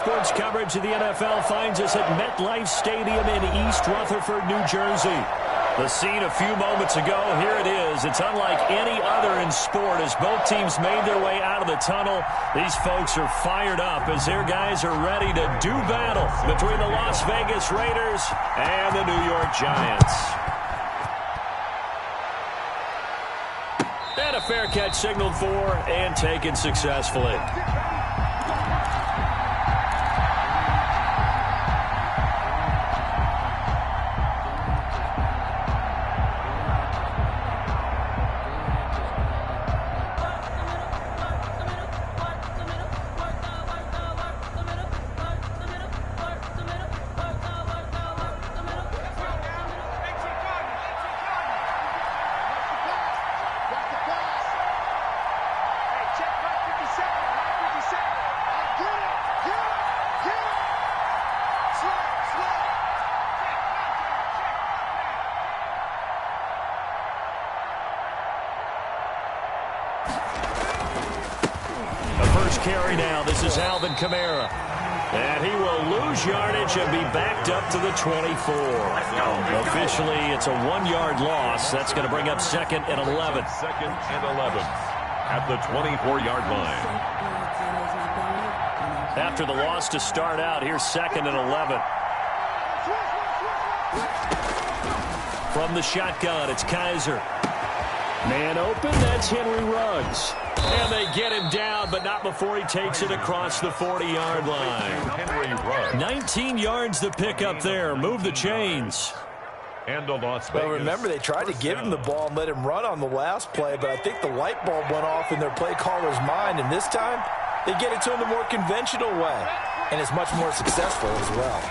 Sports coverage of the NFL finds us at MetLife Stadium in East Rutherford, New Jersey. The scene a few moments ago, here it is. It's unlike any other in sport as both teams made their way out of the tunnel. These folks are fired up as their guys are ready to do battle between the Las Vegas Raiders and the New York Giants. And a fair catch signaled for and taken successfully. Carry now. This is Alvin Kamara. And he will lose yardage and be backed up to the 24. Officially, it's a 1-yard loss. That's going to bring up 2nd and 11. 2nd and 11 at the 24-yard line. After the loss to start out, here's 2nd and 11. From the shotgun, it's Kaiser. Man open, that's Henry Ruggs. And they get him down, but not before he takes it across the 40-yard line. 19 yards to pick up there. Move the chains. And the Las Vegas. Well, remember, they tried to give him the ball and let him run on the last play, but I think the light bulb went off in their play caller's mind, and this time they get it to him the more conventional way, and it's much more successful as well.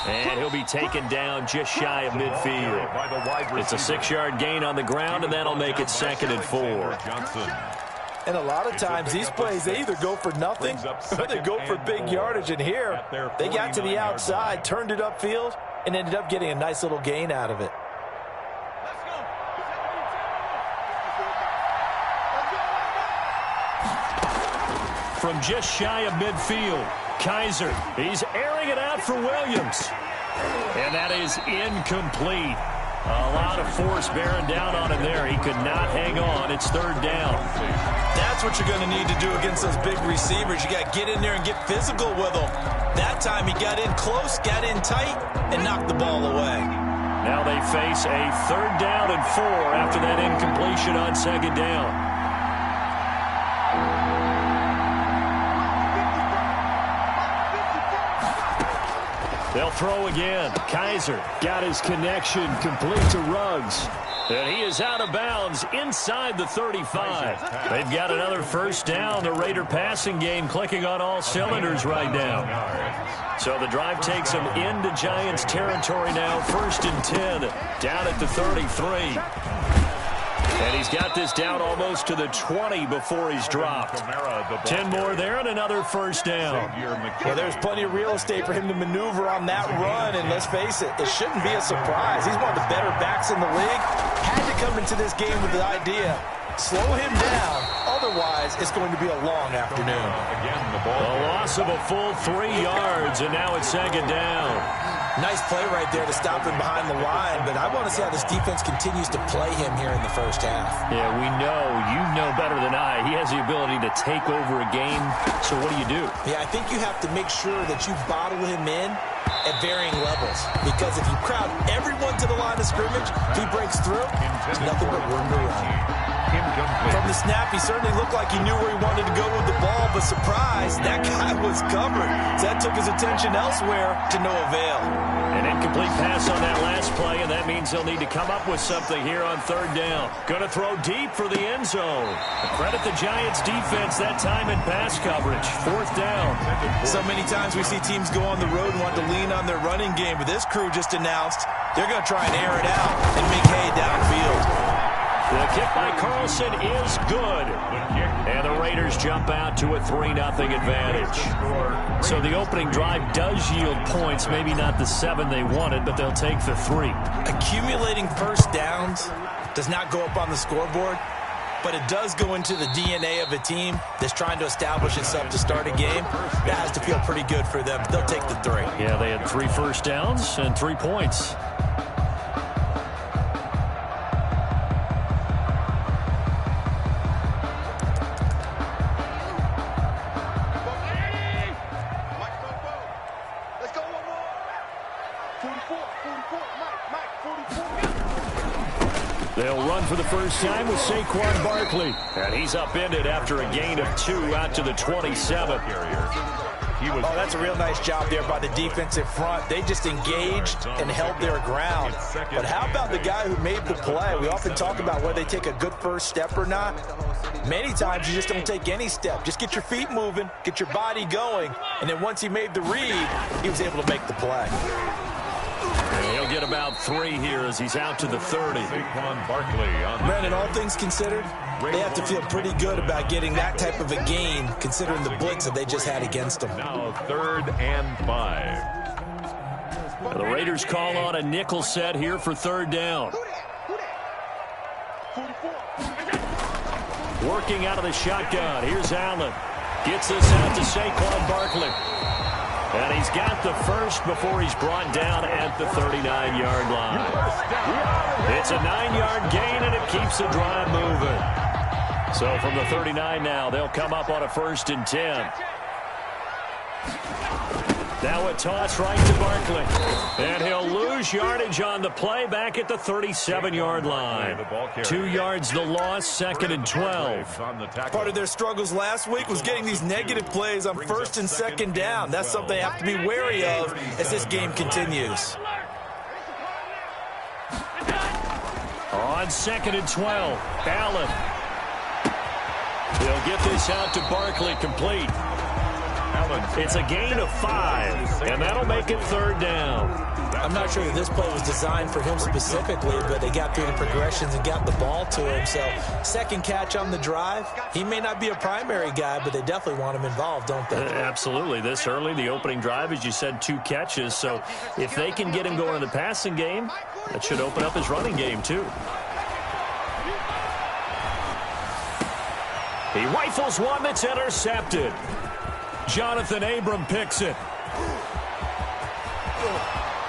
And he'll be taken down just shy of midfield. It's a 6-yard gain on the ground, and that'll make it 2nd and 4. And a lot of times these plays, they either go for nothing or they go for big yardage. And here, they got to the outside, turned it upfield, and ended up getting a nice little gain out of it. From just shy of midfield, Kaiser, he's airing it out for Williams. And that is incomplete. A lot of force bearing down on him there. He could not hang on. It's 3rd down. That's what you're going to need to do against those big receivers. You got to get in there and get physical with them. That time he got in close, got in tight, and knocked the ball away. Now they face a 3rd down and 4 after that incompletion on 2nd down. They'll throw again. Kaiser got his connection complete to Ruggs. And he is out of bounds inside the 35. They've got another 1st down. The Raider passing game clicking on all cylinders right now. So the drive takes them into Giants territory now. 1st and 10 down at the 33. And he's got this down almost to the 20 before he's dropped. 10 more there and another 1st down. Well, there's plenty of real estate for him to maneuver on that run. And let's face it, it shouldn't be a surprise. He's one of the better backs in the league. Had to come into this game with the idea, slow him down. Otherwise, it's going to be a long afternoon. A loss of a full 3 yards, and now it's 2nd down. Nice play right there to stop him behind the line, but I want to see how this defense continues to play him here in the 1st half. Yeah, we know. You know better than I. He has the ability to take over a game, so what do? Yeah, I think you have to make sure that you bottle him in at varying levels, because if you crowd everyone to the line of scrimmage, if he breaks through, there's nothing but room to run. From the snap, he certainly looked like he knew where he wanted to go with the ball, but surprise, that guy was covered. So that took his attention elsewhere to no avail. An incomplete pass on that last play, and that means they'll need to come up with something here on 3rd down. Going to throw deep for the end zone. Credit the Giants defense that time in pass coverage. 4th down. So many times we see teams go on the road and want to lean on their running game, but this crew just announced they're going to try and air it out and make hay downfield. The kick by Carlson is good. And the Raiders jump out to a 3-0 advantage. So the opening drive does yield points. Maybe not the 7 they wanted, but they'll take the 3. Accumulating 1st downs does not go up on the scoreboard. but it does go into the DNA of a team that's trying to establish itself to start a game. That has to feel pretty good for them. They'll take the 3. Yeah, they had 3 first downs and 3 points. They'll run for the first time with Saquon Barkley. And he's upended after a gain of 2 out to the 27. Oh, that's a real nice job there by the defensive front. They just engaged and held their ground. But how about the guy who made the play? We often talk about whether they take a good first step or not. Many times you just don't take any step. Just get your feet moving, get your body going, and then once he made the read, he was able to make the play. And he'll get about 3 here as he's out to the 30. Brandon, all things considered, they have to feel pretty good about getting that type of a gain, considering the blitz that they just had against them. Now 3rd and 5. The Raiders call on a nickel set here for 3rd down. Working out of the shotgun. Here's Allen. Gets this out to Saquon Barkley. And he's got the first before he's brought down at the 39-yard line. It's a 9-yard gain, and it keeps the drive moving. So from the 39 now, they'll come up on a 1st and 10. Now a toss right to Barkley. And he'll lose yardage on the play back at the 37-yard line. 2 yards the loss, 2nd and 12. Part of their struggles last week was getting these negative plays on 1st and 2nd down. That's something they have to be wary of as this game continues. On 2nd and 12, Allen. He'll get this out to Barkley, complete. It's a gain of 5, and that'll make it 3rd down. I'm not sure that this play was designed for him specifically, but they got through the progressions and got the ball to him. So, 2nd catch on the drive. He may not be a primary guy, but they definitely want him involved, don't they? Absolutely. This early, the opening drive, as you said, 2 catches. So, if they can get him going in the passing game, that should open up his running game, too. He rifles one that's intercepted. Jonathan Abram picks it.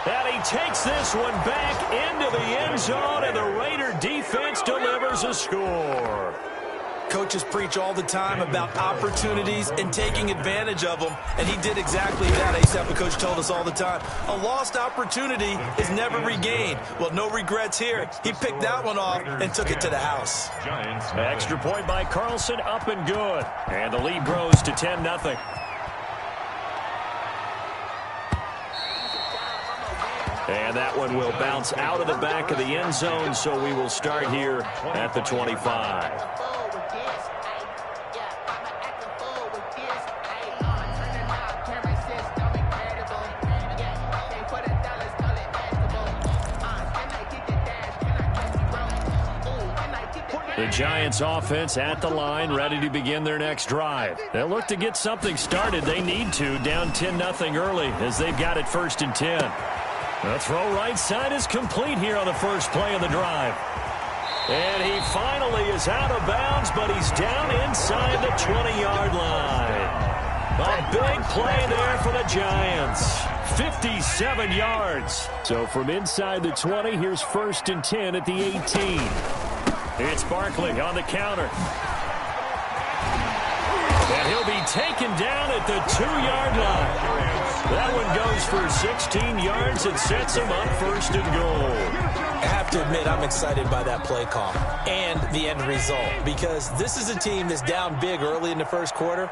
And he takes this one back into the end zone, and the Raider defense delivers a score. Coaches preach all the time about opportunities and taking advantage of them, and he did exactly that. I used to have a coach told us all the time, a lost opportunity is never regained. Well, no regrets here. He picked that one off and took it to the house. Extra point by Carlson, up and good. And the lead grows to 10-0. And that one will bounce out of the back of the end zone, so we will start here at the 25. The Giants offense at the line, ready to begin their next drive. They'll look to get something started. They need to, down 10-0 early as they've got it 1st and 10. The throw right side is complete here on the first play of the drive. And he finally is out of bounds, but he's down inside the 20-yard line. A big play there for the Giants. 57 yards. So from inside the 20, here's 1st and 10 at the 18. It's Barkley on the counter. And he'll be taken down at the 2-yard line. That one goes for 16 yards and sets him up 1st and goal. I have to admit, I'm excited by that play call and the end result, because this is a team that's down big early in the 1st quarter,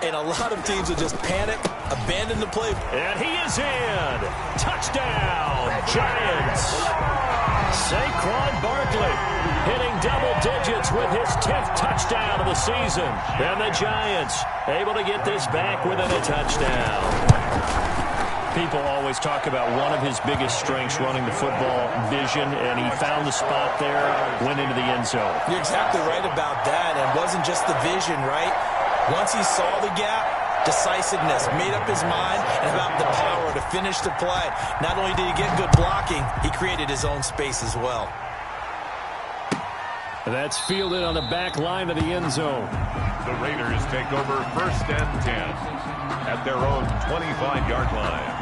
and a lot of teams will just panic, abandon the play. And he is in. Touchdown, Giants. Saquon Barkley hitting double digits with his 10th touchdown of the season. And the Giants able to get this back within a touchdown. People always talk about one of his biggest strengths, running the football, vision, and he found the spot there, went into the end zone. You're exactly right about that. And it wasn't just the vision, right? Once he saw the gap, decisiveness, made up his mind, and about the power to finish the play. Not only did he get good blocking, he created his own space as well. That's fielded on the back line of the end zone. The Raiders take over 1st and 10 at their own 25-yard line.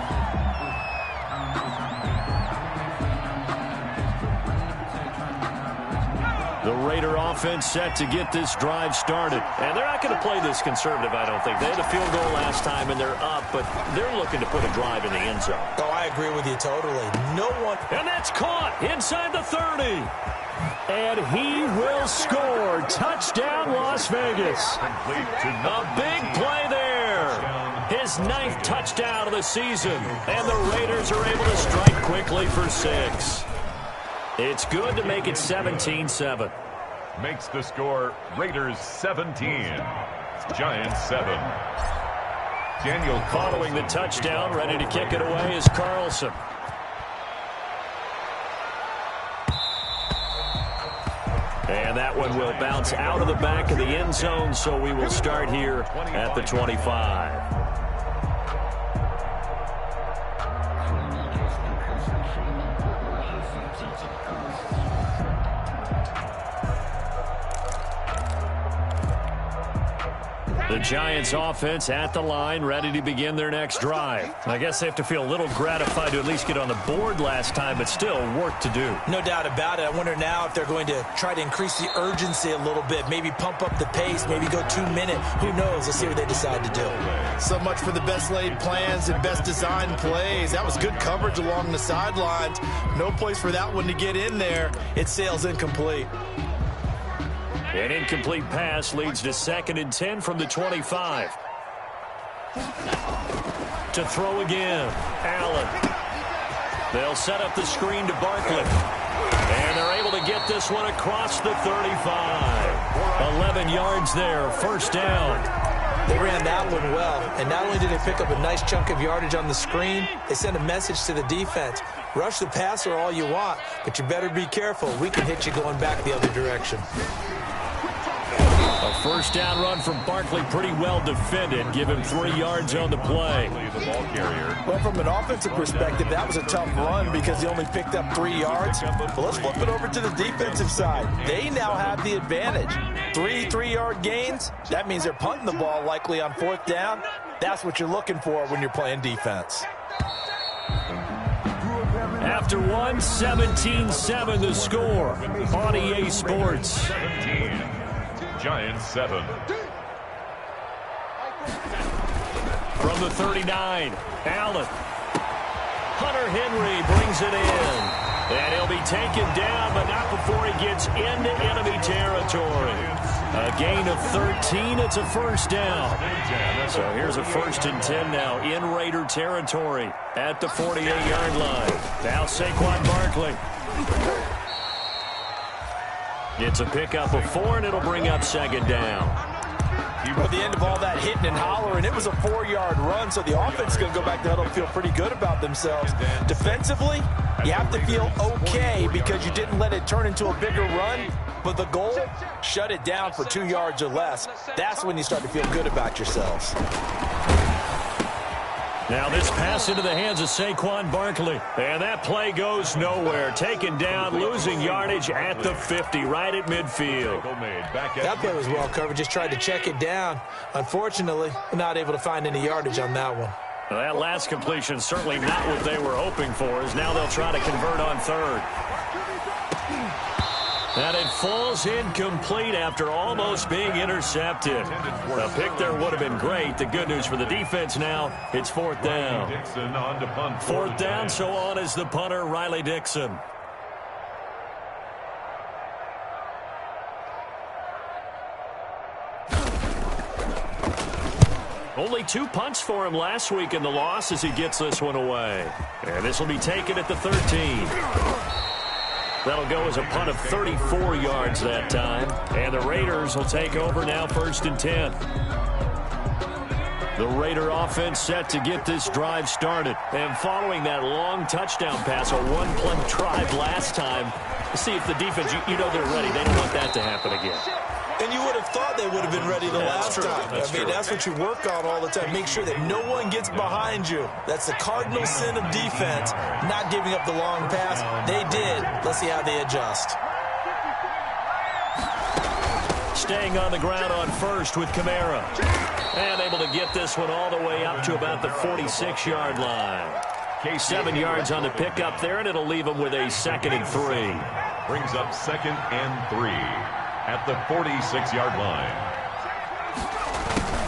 The Raider offense set to get this drive started. And they're not going to play this conservative, I don't think. They had a field goal last time, and they're up, but they're looking to put a drive in the end zone. Oh, I agree with you totally. No one... And that's caught inside the 30. And he will score. Touchdown, Las Vegas. A big play there. His 9th touchdown of the season. And the Raiders are able to strike quickly for 6. It's good to make it 17-7. Makes the score Raiders 17, Giants 7. Daniel following the touchdown, ready to kick it away is Carlson. And that one will bounce out of the back of the end zone, so we will start here at the 25. The Giants offense at the line, ready to begin their next drive. I guess they have to feel a little gratified to at least get on the board last time, but still work to do. No doubt about it. I wonder now if they're going to try to increase the urgency a little bit, maybe pump up the pace, maybe go 2 minute. Who knows? Let's see what they decide to do. So much for the best laid plans and best designed plays. That was good coverage along the sidelines. No place for that one to get in there. It sails incomplete. An incomplete pass leads to 2nd and 10 from the 25. To throw again, Allen. They'll set up the screen to Barkley. And they're able to get this one across the 35. 11 yards there, 1st down. They ran that one well, and not only did they pick up a nice chunk of yardage on the screen, they sent a message to the defense. Rush the passer all you want, but you better be careful. We can hit you going back the other direction. A 1st down run from Barkley, pretty well defended. Give him 3 yards on the play. Well, from an offensive perspective, that was a tough run because he only picked up 3 yards. But let's flip it over to the defensive side. They now have the advantage. 3 3-yard gains. That means they're punting the ball likely on 4th down. That's what you're looking for when you're playing defense. After 1, 17-7 the score on EA Sports. 17. Giants 7. From the 39, Allen. Hunter Henry brings it in. And he'll be taken down, but not before he gets into enemy territory. A gain of 13. It's a 1st down. So here's a 1st and 10 now in Raider territory at the 48-yard line. Now Saquon Barkley. It's a pickup of 4, and it'll bring up 2nd down. At the end of all that hitting and hollering, it was a 4-yard run, so the offense is going to go back to huddle and feel pretty good about themselves. Defensively, you have to feel okay because you didn't let it turn into a bigger run, but the goal, shut it down for 2 yards or less. That's when you start to feel good about yourselves. Now this pass into the hands of Saquon Barkley. And that play goes nowhere. Taken down, losing yardage at the 50, right at midfield. That play was well covered. Just tried to check it down. Unfortunately, not able to find any yardage on that one. Well, that last completion certainly not what they were hoping for, as now they'll try to convert on 3rd. And it falls incomplete after almost being intercepted. A pick there would have been great. The good news for the defense now, it's 4th down. 4th down, so on is the punter, Riley Dixon. Only 2 punts for him last week in the loss as he gets this one away. And this will be taken at the 13. That'll go as a punt of 34 yards that time. And the Raiders will take over now 1st and 10. The Raider offense set to get this drive started. And following that long touchdown pass, a 1-play drive last time, see if the defense, you know they're ready. They don't want that to happen again. And you would have thought they would have been ready the last time. That's what you work on all the time. Make sure that no one gets behind you. That's the cardinal sin of defense, not giving up the long pass. They did. Let's see how they adjust. staying on the ground on first with Kamara. And able to get this one all the way up to about the 46-yard line. 7 yards on the pickup there, and it'll leave them with a 2nd and 3. Brings up 2nd and 3 at the 46-yard line.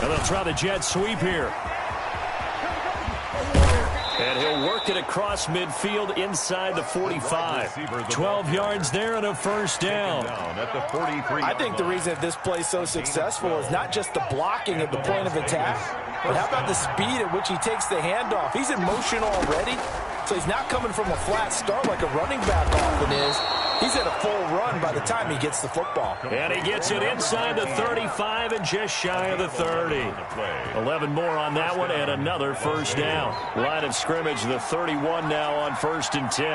And they'll try the jet sweep here. And he'll work it across midfield inside the 45. 12 yards there and a first down. I think the reason that this play is so successful is not just the blocking at the point of attack, but how about the speed at which he takes the handoff? He's in motion already, so he's not coming from a flat start like a running back often is. He's at a full run by the time he gets the football. And he gets it inside the 35 and just shy of the 30. 11 more on that one and another first down. Line of scrimmage, the 31 now on 1st and 10.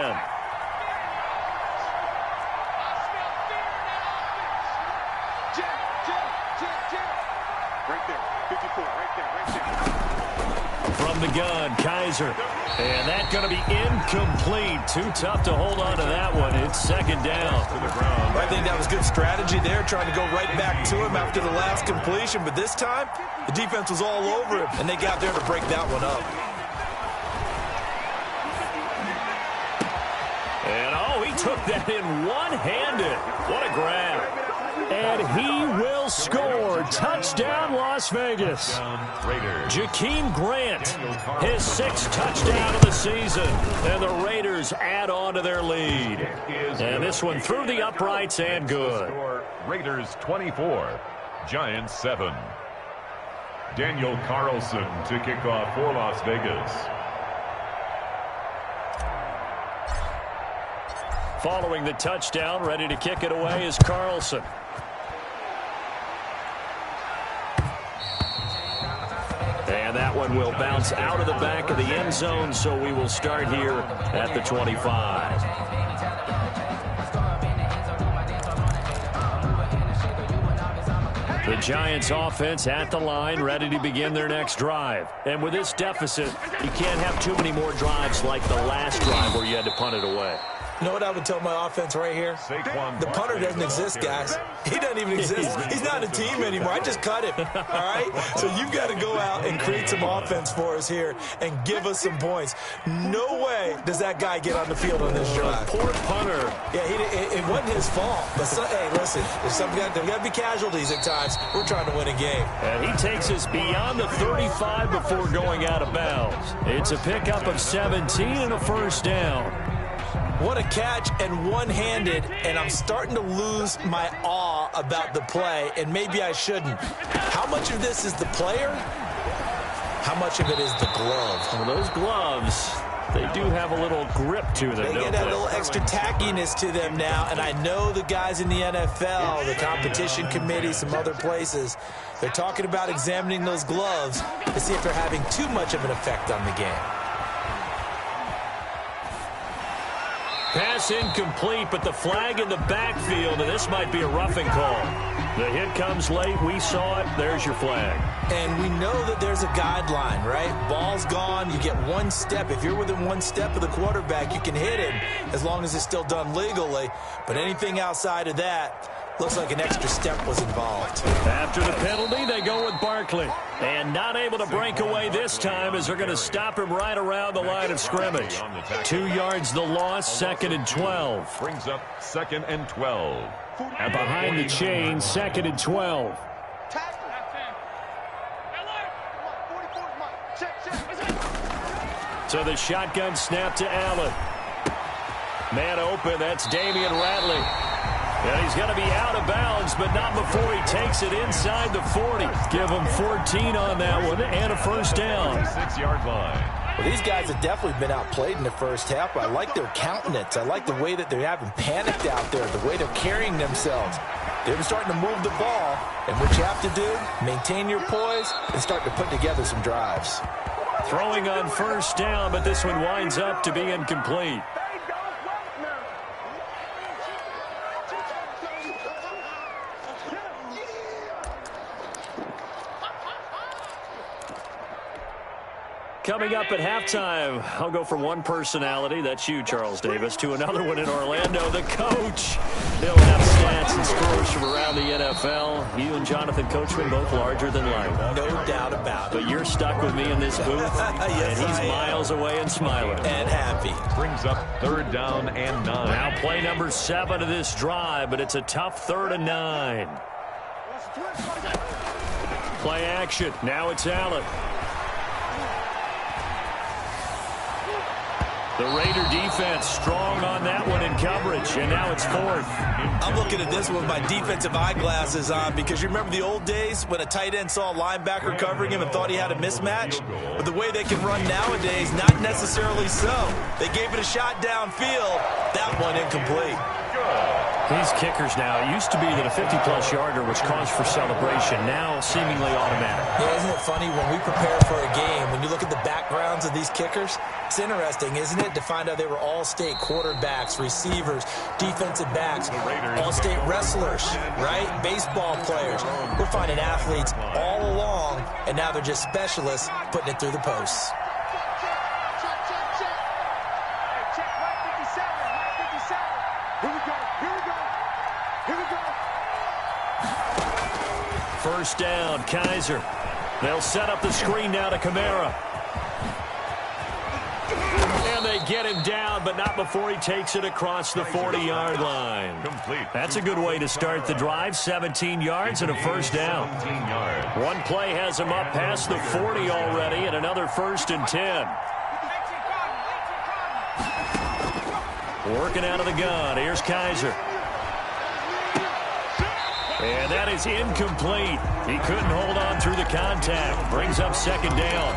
Right there, 54, right there. From the gun, Kaiser. And that's going to be incomplete. Too tough to hold on to that one. It's 2nd down. I think that was good strategy there, trying to go right back to him after the last completion. But this time, the defense was all over him, and they got there to break that one up. And, he took that in one-handed. What a grab. And he will score. Touchdown, Las Vegas. Jakeem Grant, his 6th touchdown of the season. And the Raiders add on to their lead. And this one through the uprights and good. Raiders 24, Giants 7. Daniel Carlson to kick off for Las Vegas. Following the touchdown, ready to kick it away is Carlson. And that one will bounce out of the back of the end zone, so we will start here at the 25. The Giants offense at the line, ready to begin their next drive. And with this deficit, you can't have too many more drives like the last drive where you had to punt it away. You know what I would tell my offense right here? The punter doesn't exist, guys. He doesn't even exist. He's not a team anymore. I just cut him, all right? So you've got to go out and create some offense for us here and give us some points. No way does that guy get on the field on this drive. Poor punter. Yeah, it wasn't his fault. But, hey, listen, there's got to be casualties at times. We're trying to win a game. And he takes us beyond the 35 before going out of bounds. It's a pickup of 17 and a first down. What a catch and one-handed, and I'm starting to lose my awe about the play, and maybe I shouldn't. How much of this is the player? How much of it is the glove? Well, those gloves, they do have a little grip to them, They get that little extra tackiness to them now, and I know the guys in the NFL, the competition committee, some other places, they're talking about examining those gloves to see if they're having too much of an effect on the game. Pass incomplete, but the flag in the backfield, and this might be a roughing call. The hit comes late. We saw it. There's your flag. And we know that there's a guideline, right? Ball's gone. You get one step. If you're within one step of the quarterback, you can hit him as long as it's still done legally. But anything outside of that, looks like an extra step was involved. After the penalty, they go with Barkley. And not able to break away this time as they're going to stop him right around the line of scrimmage. 2 yards the loss, 2nd and 12. Brings up 2nd and 12. And behind the chain, 2nd and 12. So the shotgun snap to Allen. Man open, that's Damian Ratley. And he's going to be out of bounds, but not before he takes it inside the 40. Give him 14 on that one and a first down. 6-yard line. Well, these guys have definitely been outplayed in the first half. I like their countenance. I like the way that they're having panicked out there, the way they're carrying themselves. They're starting to move the ball, and what you have to do, maintain your poise and start to put together some drives. Throwing on first down, but this one winds up to be incomplete. Coming up at halftime, I'll go from one personality, that's you, Charles Davis, to another one in Orlando, the coach. He'll have stats and scores from around the NFL. You and Jonathan Coachman both larger than life. No doubt about it. But you're stuck with me in this booth, yes, and he's miles away and smiling. And happy. Brings up 3rd down and 9. Now play number 7 of this drive, but it's a tough 3rd and 9. Play action. Now it's Allen. The Raider defense strong on that one in coverage, and now it's 4th. I'm looking at this with my defensive eyeglasses on because you remember the old days when a tight end saw a linebacker covering him and thought he had a mismatch? But the way they can run nowadays, not necessarily so. They gave it a shot downfield. That one incomplete. These kickers now, it used to be that a 50-plus yarder was cause for celebration, now seemingly automatic. Yeah, isn't it funny when we prepare for a game, when you look at the backgrounds of these kickers, it's interesting, isn't it, to find out they were all-state quarterbacks, receivers, defensive backs, all-state wrestlers, right? Baseball players. We're finding athletes all along, and now they're just specialists putting it through the posts. First down, Kaiser. They'll set up the screen now to Kamara. And they get him down, but not before he takes it across the 40-yard line. That's a good way to start the drive. 17 yards and a first down. One play has him up past the 40 already, and another 1st and 10. Working out of the gun. Here's Kaiser. And that is incomplete. He couldn't hold on through the contact. Brings up 2nd down.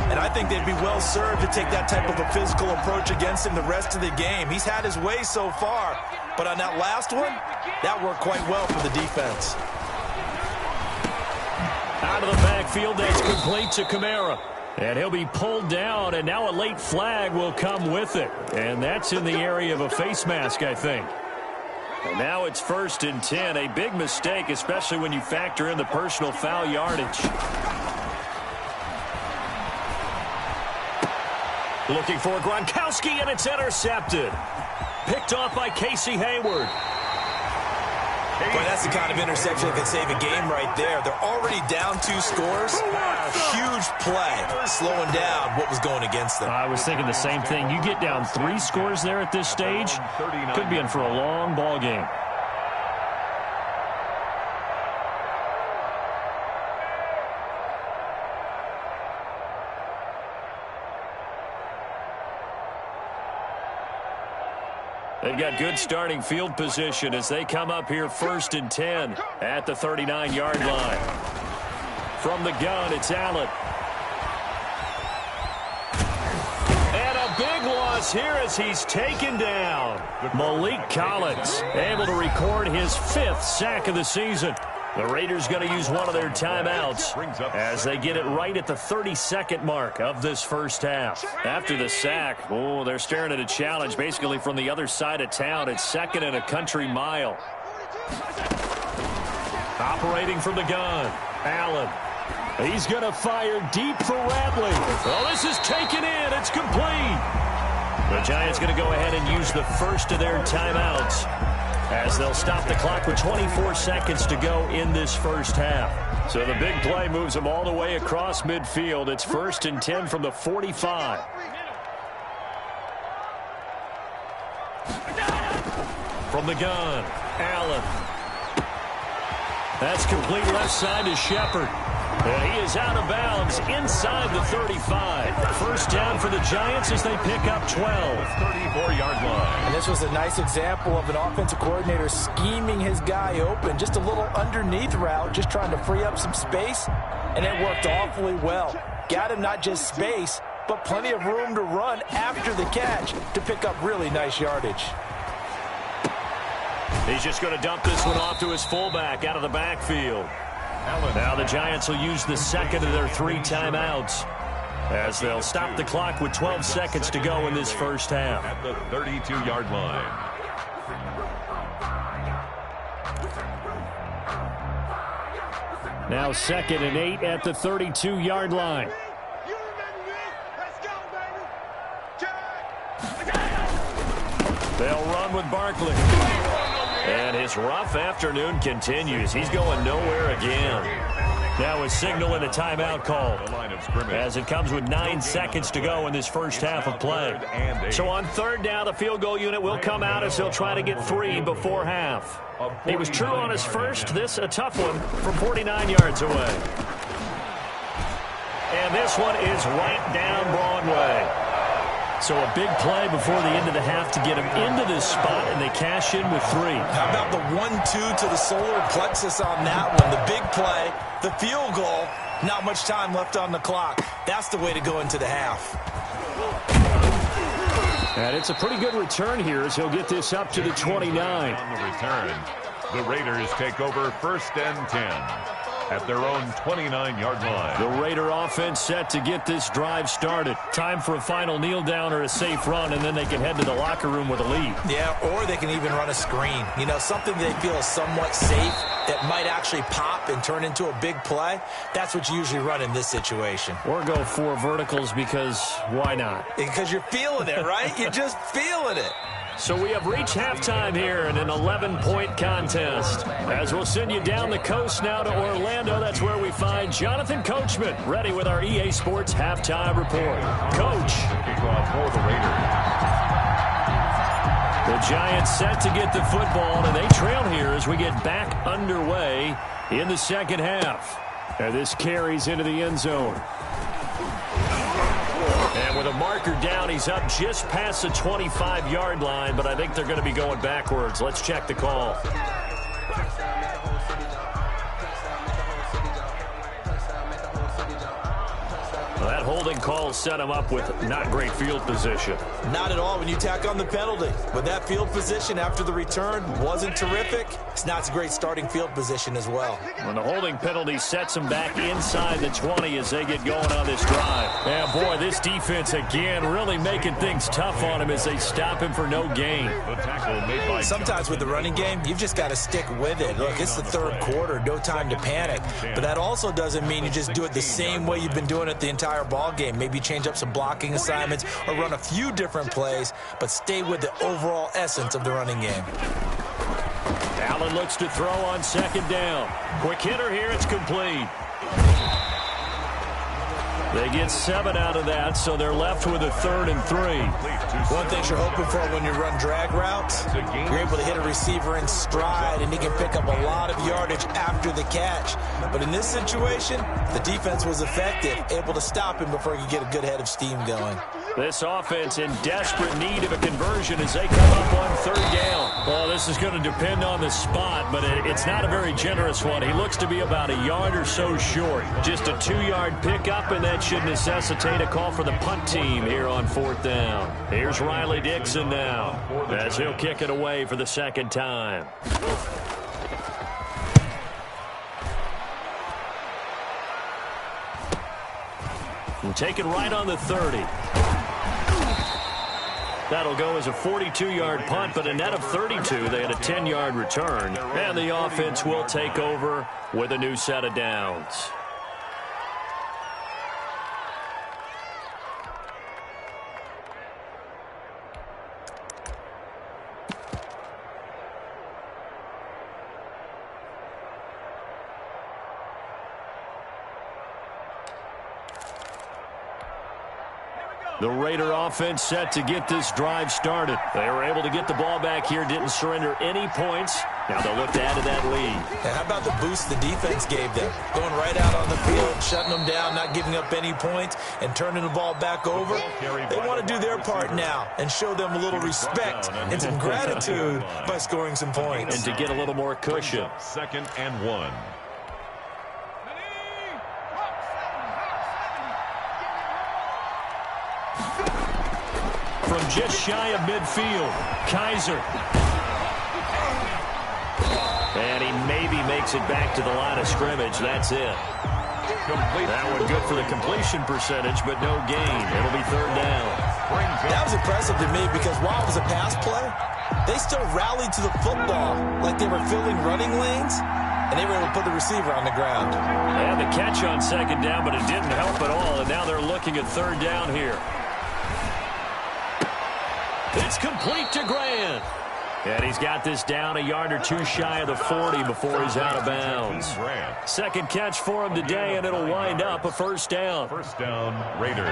And I think they'd be well served to take that type of a physical approach against him the rest of the game. He's had his way so far. But on that last one, that worked quite well for the defense. Out of the backfield, that's complete to Kamara. And he'll be pulled down, and now a late flag will come with it. And that's in the area of a face mask, I think. And now it's 1st and 10. A big mistake, especially when you factor in the personal foul yardage. Looking for Gronkowski, and it's intercepted. Picked off by Casey Hayward. Boy, that's the kind of interception that can save a game right there. They're already down 2 scores. Huge play, slowing down what was going against them. I was thinking the same thing. You get down 3 scores there at this stage, could be in for a long ball game. They've got good starting field position as they come up here 1st and 10 at the 39-yard line. From the gun, it's Allen. And a big loss here as he's taken down. Malik Collins able to record his 5th sack of the season. The Raiders going to use one of their timeouts as they get it right at the 32nd mark of this first half. After the sack, they're staring at a challenge basically from the other side of town. It's 2nd and a country mile. Operating from the gun, Allen. He's going to fire deep for Ratley. Oh, this is taken in. It's complete. The Giants going to go ahead and use the first of their timeouts as they'll stop the clock with 24 seconds to go in this first half. So the big play moves them all the way across midfield. It's 1st and 10 from the 45. From the gun, Allen. That's complete left side to Shepard. And he is out of bounds inside the 35. First down for the Giants as they pick up 12. 34-yard line. And this was a nice example of an offensive coordinator scheming his guy open. Just a little underneath route, just trying to free up some space. And it worked awfully well. Got him not just space, but plenty of room to run after the catch to pick up really nice yardage. He's just going to dump this one off to his fullback out of the backfield. Now the Giants will use the 2nd of their 3 timeouts as they'll stop the clock with 12 seconds to go in this first half. At the 32-yard line. Now 2nd and 8 at the 32-yard line. They'll run with Barkley. And his rough afternoon continues. He's going nowhere again. Now a signal and a timeout call as it comes with 9 seconds to go in this first half of play. So on third down, the field goal unit will come out as he'll try to get 3 before half. He was true on his first. This a tough one from 49 yards away. And this one is right down Broadway. So a big play before the end of the half to get him into this spot, and they cash in with 3. How about the 1-2 to the solar plexus on that one? The big play, the field goal, not much time left on the clock. That's the way to go into the half. And it's a pretty good return here as he'll get this up to the 29. On the return, the Raiders take over 1st and 10. At their own 29-yard line. The Raider offense set to get this drive started. Time for a final kneel down or a safe run, and then they can head to the locker room with a lead. Yeah, or they can even run a screen. You know, something they feel is somewhat safe that might actually pop and turn into a big play. That's what you usually run in this situation. Or go 4 verticals because why not? Because you're feeling it, right? You're just feeling it. So we have reached halftime here in an 11-point contest. As we'll send you down the coast now to Orlando, that's where we find Jonathan Coachman, ready with our EA Sports Halftime Report. Coach. Kickoff for the Raiders. The Giants set to get the football, and they trail here as we get back underway in the second half. And this carries into the end zone. And with a marker down, he's up just past the 25-yard line, but I think they're going to be going backwards. Let's check the call. Well, that holding call set him up with not great field position. Not at all when you tack on the penalty. But that field position after the return wasn't terrific. It's not a great starting field position as well. When the holding penalty sets him back inside the 20 as they get going on this drive. And boy, this defense again really making things tough on him as they stop him for no gain. The tackle made by Sometimes with the running game, you've just got to stick with it. Look, it's the third quarter, no time to panic. But that also doesn't mean you just do it the same way you've been doing it the entire ball game. Maybe change up some blocking assignments or run a few different plays, but stay with the overall essence of the running game. Allen looks to throw on second down. Quick hitter here, it's complete. They get 7 out of that, so they're left with a 3rd and 3. One thing you're hoping for when you run drag routes, you're able to hit a receiver in stride, and he can pick up a lot of yardage after the catch. But in this situation, the defense was effective, able to stop him before he could get a good head of steam going. This offense in desperate need of a conversion as they come up on 3rd down. Well, this is going to depend on the spot, but it's not a very generous one. He looks to be about a yard or so short. Just a 2-yard pickup, and that should necessitate a call for the punt team here on 4th down. Here's Riley Dixon now as he'll kick it away for the 2nd time. And take it right on the 30. That'll go as a 42-yard punt, but a net of 32. They had a 10-yard return. And the offense will take over with a new set of downs. The Raider offense set to get this drive started. They were able to get the ball back here, didn't surrender any points. Now they'll look to add to that lead. And how about the boost the defense gave them? Going right out on the field, shutting them down, not giving up any points, and turning the ball back over. They want to do their part now and show them a little respect and some gratitude by scoring some points. And to get a little more cushion. 2nd and 1. From just shy of midfield, Kaiser. And he maybe makes it back to the line of scrimmage. That's it. That one good for the completion percentage, but no gain. It'll be 3rd down. That was impressive to me because while it was a pass play, they still rallied to the football like they were filling running lanes, and they were able to put the receiver on the ground. They had the catch on 2nd down, but it didn't help at all, and now they're looking at 3rd down here. It's complete to Grant. And he's got this down a yard or two shy of the 40 before he's out of bounds. Second catch for him today, and it'll wind up a first down. First down, Raiders.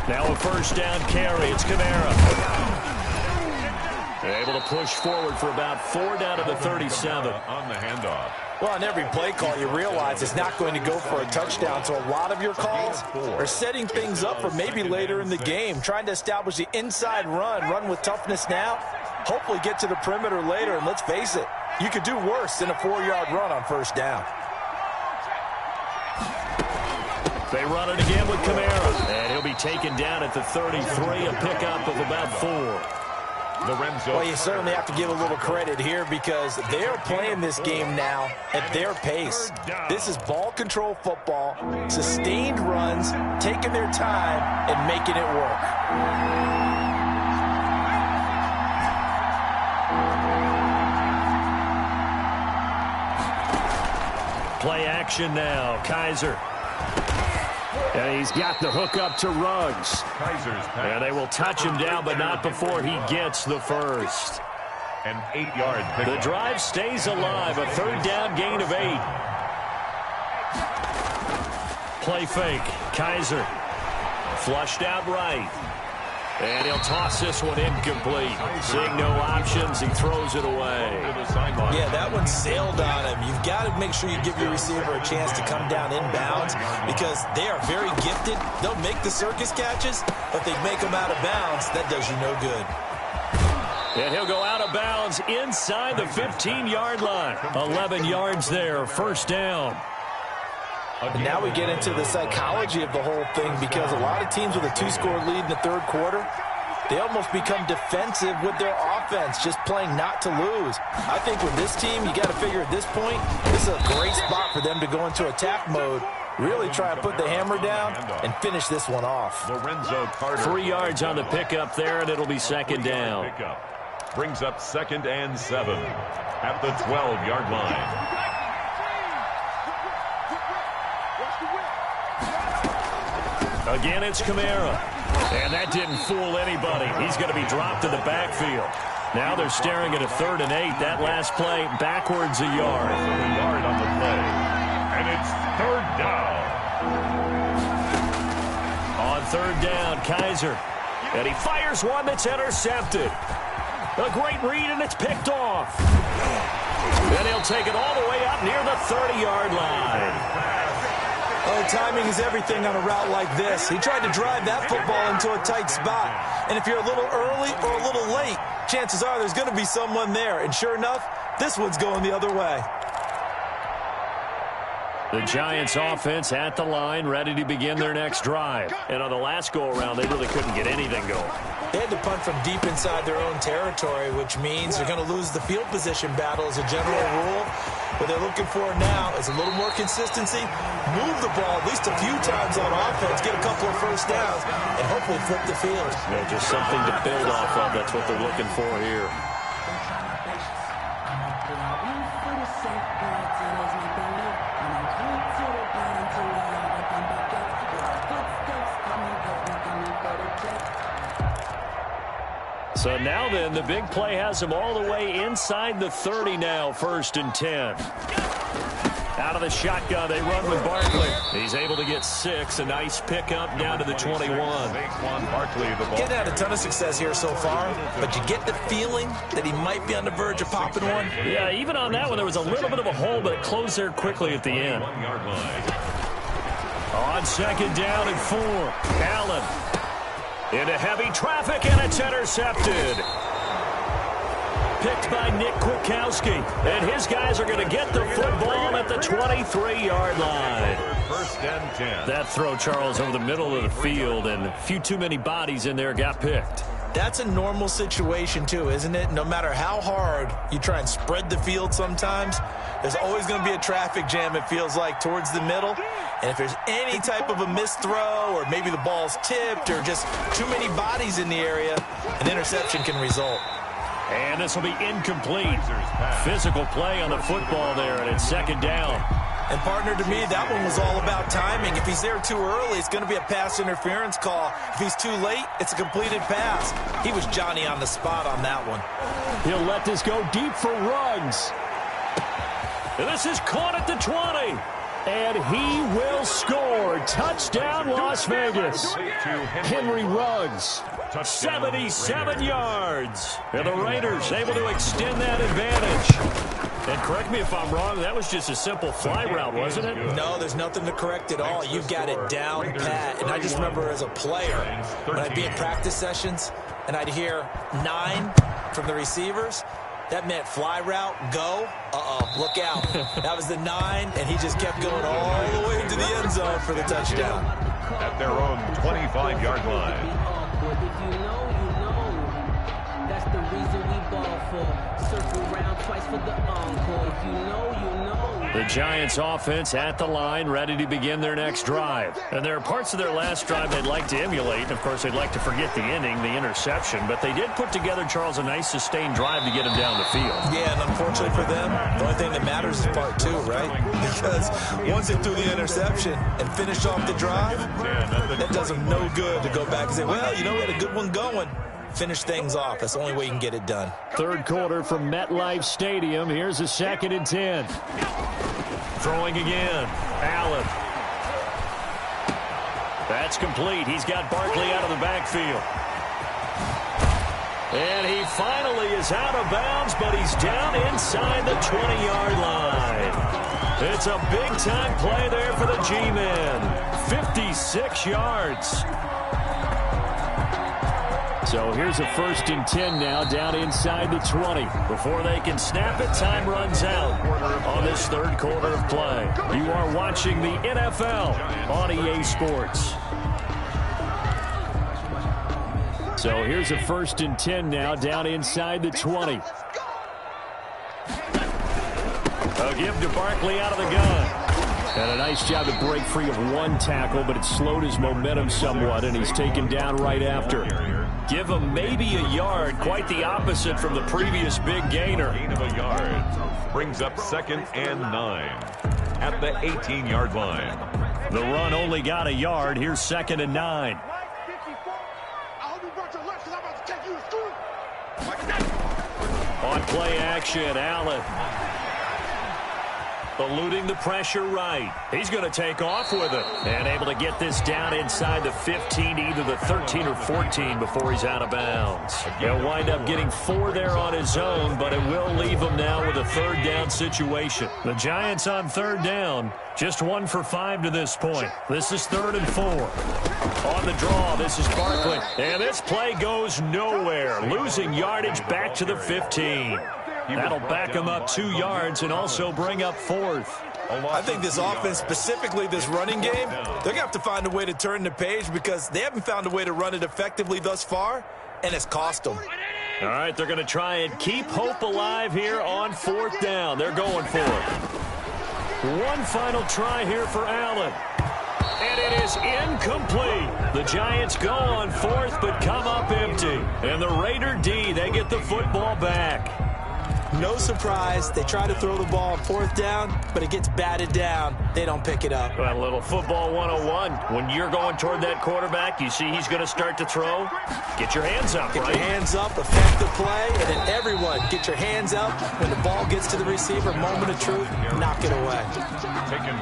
Now a first down carry. It's Kamara. They're able to push forward for about 4 down to the 37. On the handoff. Well, on every play call, you realize it's not going to go for a touchdown, so a lot of your calls are setting things up for maybe later in the game, trying to establish the inside run with toughness now, hopefully get to the perimeter later, and let's face it, you could do worse than a 4-yard run on first down. They run it again with Kamara, and he'll be taken down at the 33, a pickup of about 4. Well, you certainly have to give a little credit here because they're playing this game now at their pace. This is ball control football, sustained runs, taking their time, and making it work. Play action now. Kaiser. And he's got the hook up to Ruggs. And they will touch him down, but not before he gets the first. An 8-yard pickup. The drive stays alive. A third down gain of 8. Play fake. Kaiser. Flushed out right. And he'll toss this one incomplete. Seeing no options, he throws it away. Yeah, that one sailed on him. You've got to make sure you give your receiver a chance to come down inbounds because they are very gifted. They'll make the circus catches, but they make them out of bounds. That does you no good. And he'll go out of bounds inside the 15-yard line. 11 yards there, first down. And now we get into the psychology of the whole thing because a lot of teams with a 2-score lead in the third quarter, they almost become defensive with their offense, just playing not to lose. I think with this team, you got to figure at this point, this is a great spot for them to go into attack mode, really try to put the hammer down and finish this one off. Lorenzo Carter. 3 yards on the pickup there, and it'll be second down. Brings up 2nd and 7 at the 12-yard line. Again, it's Kamara. And that didn't fool anybody. He's going to be dropped in the backfield. Now they're staring at a 3rd and 8. That last play backwards a yard. A yard on the play. And it's 3rd down. On 3rd down, Kaiser. And he fires one that's intercepted. A great read, and it's picked off. And he'll take it all the way up near the 30-yard line. Oh, timing is everything on a route like this. He tried to drive that football into a tight spot. And if you're a little early or a little late, chances are there's going to be someone there. And sure enough, this one's going the other way. The Giants offense at the line, ready to begin their next drive. And on the last go-around, they really couldn't get anything going. They had to punt from deep inside their own territory, which means they're going to lose the field position battle as a general rule. What they're looking for now is a little more consistency, move the ball at least a few times on offense, get a couple of first downs, and hopefully flip the field. Yeah, just something to build off of. That's what they're looking for here. So now then, the big play has him all the way inside the 30 now, 1st and 10. Out of the shotgun, they run with Barkley. He's able to get 6. A nice pickup down to the 21. Getting had a ton of success here so far, but you get the feeling that he might be on the verge of popping one. Yeah, even on that one, there was a little bit of a hole, but it closed there quickly at the end. On 2nd down and 4, Allen. Into heavy traffic, and it's intercepted. Picked by Nick Kwiatkowski. And his guys are going to get the football at the 23-yard line. 1st and 10. That throw, Charles, over the middle of the field, and a few too many bodies in there got picked. That's a normal situation, too, isn't it? No matter how hard you try and spread the field sometimes, there's always going to be a traffic jam, it feels like, towards the middle. And if there's any type of a missed throw or maybe the ball's tipped or just too many bodies in the area, an interception can result. And this will be incomplete. Physical play on the football there, and it's 2nd down. And, partner, to me, that one was all about timing. If he's there too early, it's going to be a pass interference call. If he's too late, it's a completed pass. He was Johnny on the spot on that one. He'll let this go deep for Ruggs. And this is caught at the 20. And he will score. Touchdown, Las Vegas. Henry Ruggs, 77 yards. And the Raiders able to extend that advantage. And correct me if I'm wrong, that was just a simple fly route, wasn't it? No, there's nothing to correct at all. You've got it down pat. And I just remember as a player, when I'd be in practice sessions and I'd hear 9 from the receivers, that meant fly route, go. Look out. That was the 9, and he just kept going all the way into the end zone for the touchdown. At their own 25-yard line. If you know, you know. That's the reason we ball for. Circle round twice for the encore. If you know, you know. The Giants offense at the line, ready to begin their next drive. And there are parts of their last drive they'd like to emulate. Of course, they'd like to forget the inning, the interception. But they did put together, Charles, a nice sustained drive to get him down the field. Yeah, and unfortunately for them, the only thing that matters is part 2, right? Because once they threw the interception and finished off the drive, that does them no good to go back and say, well, you know, we had a good one going. Finish things off. That's the only way you can get it done. Third quarter from MetLife Stadium. Here's a 2nd and 10. Throwing again. Allen. That's complete. He's got Barkley out of the backfield. And he finally is out of bounds, but he's down inside the 20-yard line. It's a big-time play there for the G-Men. 56 yards. So here's a 1st and 10 now, down inside the 20. Before they can snap it, time runs out on this third quarter of play. You are watching the NFL on EA Sports. So here's a 1st and 10 now, down inside the 20. A give to Barkley out of the gun. And a nice job to break free of one tackle, but it slowed his momentum somewhat, and he's taken down right after. Give him maybe a yard, quite the opposite from the previous big gainer. Gain of a yard. Brings up 2nd and 9 at the 18-yard line. The run only got a yard. Here's 2nd and 9. On play action, Allen. Eluding the pressure right. He's going to take off with it. And able to get this down inside the 15, either the 13 or 14 before he's out of bounds. He'll wind up getting 4 there on his own, but it will leave him now with a 3rd down situation. The Giants on 3rd down, just 1 for 5 to this point. This is 3rd and 4. On the draw, this is Barkley. And this play goes nowhere. Losing yardage back to the 15. That'll back him up 2 yards and also bring up 4th. I think this offense, specifically this running game, they're going to have to find a way to turn the page because they haven't found a way to run it effectively thus far, and it's cost them. All right, they're going to try and keep hope alive here on 4th down. They're going for it. One final try here for Allen. And it is incomplete. The Giants go on 4th but come up empty. And the Raider D, they get the football back. No surprise, they try to throw the ball on 4th down, but it gets batted down. They don't pick it up. Well, a little football 101. When you're going toward that quarterback, you see he's going to start to throw. Get your hands up, Get right? your hands up, affect the play, and then everyone get your hands up. When the ball gets to the receiver, moment of truth, knock it away.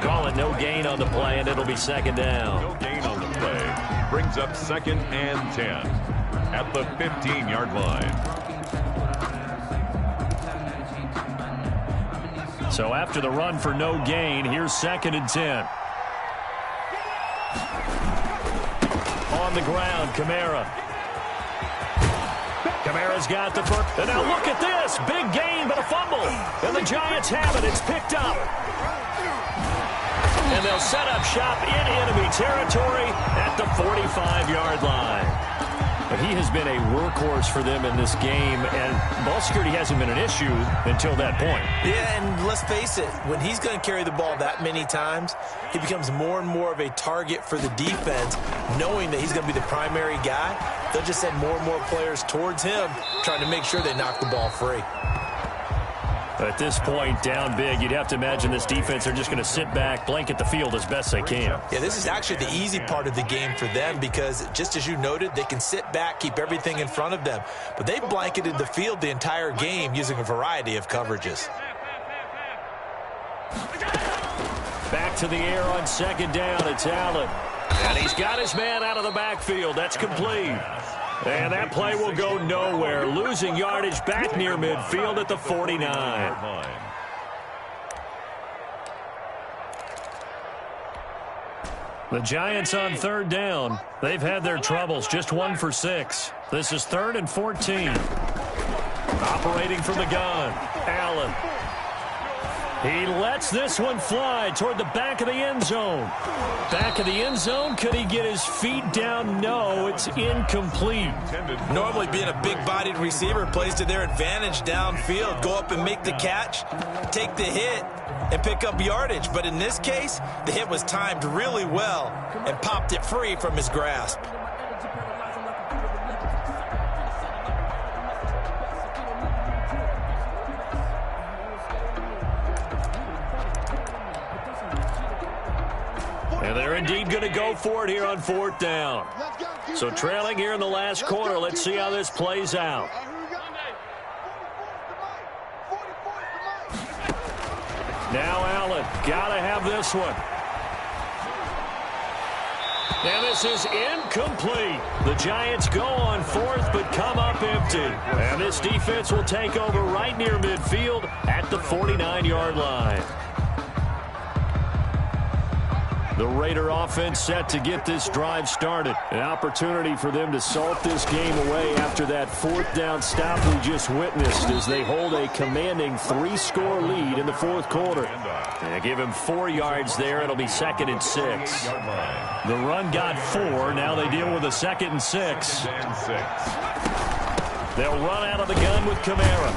Call it no gain on the play, and it'll be 2nd down. No gain on the play. Brings up 2nd and 10 at the 15-yard line. So after the run for no gain, here's 2nd and 10. On the ground, Kamara. Kamara's got the first. And now look at this. Big gain, but a fumble. And the Giants have it. It's picked up. And they'll set up shop in enemy territory at the 45-yard line. He has been a workhorse for them in this game, and ball security hasn't been an issue until that point. Yeah, and let's face it, when he's going to carry the ball that many times, he becomes more and more of a target for the defense, knowing that he's going to be the primary guy. They'll just send more and more players towards him, trying to make sure they knock the ball free. At this point, down big, you'd have to imagine this defense are just going to sit back, blanket the field as best they can. Yeah, this is actually the easy part of the game for them because, just as you noted, they can sit back, keep everything in front of them. But they've blanketed the field the entire game using a variety of coverages. Back to the air on second down. It's Allen. And he's got his man out of the backfield. That's complete. And that play will go nowhere. Losing yardage back near midfield at the 49. The Giants on third down. They've had their troubles. Just 1 for 6. This is 3rd and 14. Operating from the gun. Allen. He lets this one fly toward the back of the end zone. Back of the end zone. Could he get his feet down? No, it's incomplete. Normally being a big-bodied receiver plays to their advantage downfield. Go up and make the catch, take the hit, and pick up yardage. But in this case, the hit was timed really well and popped it free from his grasp. And they're indeed going to go for it here on 4th down. So trailing here in the last quarter. Let's see how this plays out. Now Allen, gotta have this one. And this is incomplete. The Giants go on 4th, but come up empty. And this defense will take over right near midfield at the 49-yard line. The Raider offense set to get this drive started. An opportunity for them to salt this game away after that 4th down stop we just witnessed as they hold a commanding 3-score lead in the 4th quarter. They give him 4 yards there. It'll be 2nd and 6. The run got 4. Now they deal with a 2nd and 6. They'll run out of the gun with Kamara.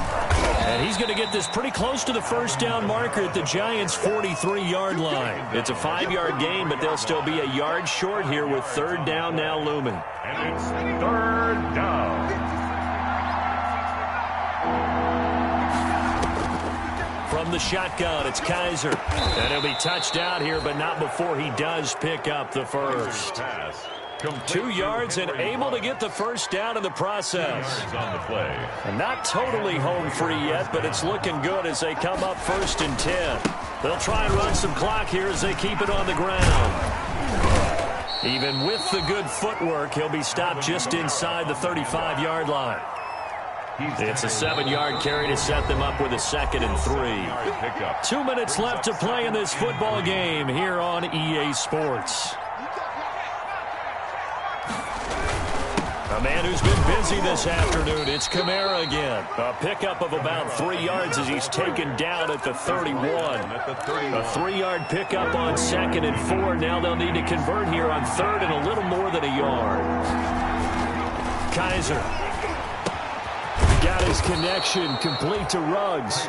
And he's going to get this pretty close to the 1st down marker at the Giants' 43-yard line. It's a 5-yard gain, but they'll still be a yard short here with 3rd down now looming. And it's 3rd down. From the shotgun, it's Kaiser. And he'll be touched out here, but not before he does pick up the first. 2 yards and able to get the 1st down in the process. And not totally home free yet, but it's looking good as they come up 1st and 10. They'll try and run some clock here as they keep it on the ground. Even with the good footwork, he'll be stopped just inside the 35-yard line. It's a 7-yard carry to set them up with a 2nd and 3. 2 minutes left to play in this football game here on EA Sports. A man who's been busy this afternoon, it's Kamara again. A pickup of about 3 yards as he's taken down at the 31. A 3-yard pickup on 2nd and 4. Now they'll need to convert here on 3rd and a little more than a yard. Kaiser. Got his connection complete to Ruggs.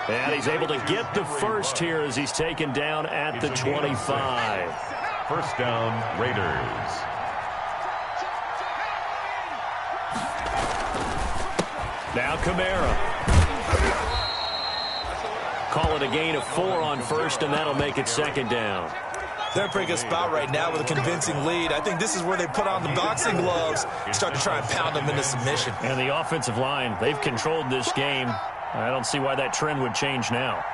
And he's able to get the first here as he's taken down at the 25. 1st down, Raiders. Now Kamara. Call it a gain of 4 on 1st, and that'll make it 2nd down. They're in a pretty good spot right now with a convincing lead. I think this is where they put on the boxing gloves and start to try and pound them into submission. And the offensive line, they've controlled this game. I don't see why that trend would change now.